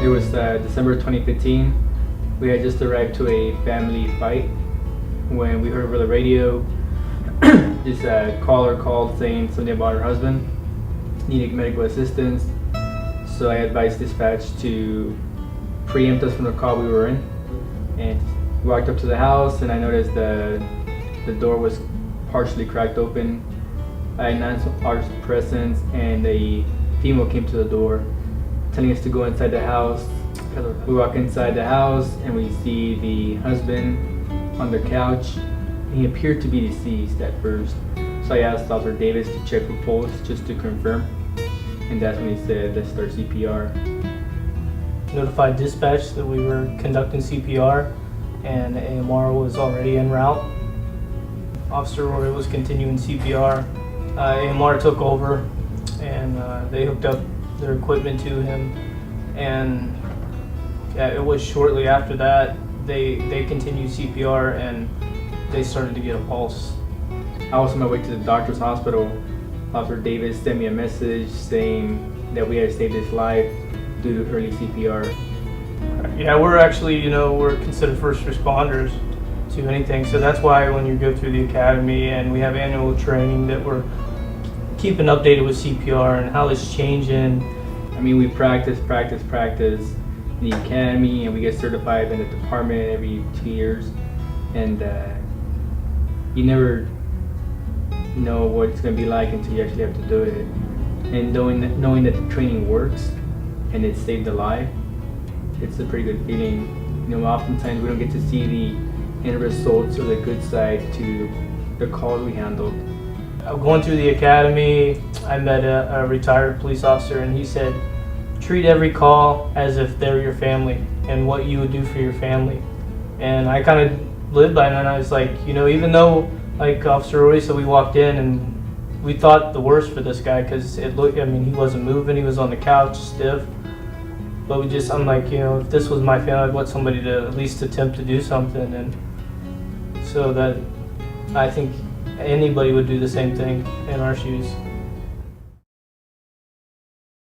It was December 2015. We had just arrived to a family fight when we heard over the radio this caller called saying something about her husband needing medical assistance. So I advised dispatch to preempt us from the call we were in, and we walked up to the house and I noticed the door was partially cracked open. I announced our presence and a female came to the door telling us to go inside the house. We walk inside the house and we see the husband on the couch. He appeared to be deceased at first. So I asked Officer Davis to check for pulse just to confirm. And that's when he said, let's start CPR. Notified dispatch that we were conducting CPR and AMR was already en route. Officer Arroyo was continuing CPR. AMR took over and they hooked up their equipment to him. And it was shortly after that they continued CPR and they started to get a pulse. I was on my way to the doctor's hospital. Officer Davis sent me a message saying that we had saved his life due to early CPR. Yeah, we're actually, we're considered first responders to anything. So that's why when you go through the academy and we have annual training that we're keeping updated with CPR and how it's changing. I mean, we practice in the academy and we get certified in the department every 2 years. And you never know what it's going to be like until you actually have to do it. And knowing that the training works and it saved a life, it's a pretty good feeling. Oftentimes we don't get to see the end results or the good side to the calls we handled. Going through the academy, I met a retired police officer and he said, treat every call as if they're your family and what you would do for your family. And I kind of lived by that, and I was like, even though, like Officer Roy said, we walked in and we thought the worst for this guy because he wasn't moving, he was on the couch, stiff. But I'm like, if this was my family, I'd want somebody to at least attempt to do something. And so that I think anybody would do the same thing in our shoes.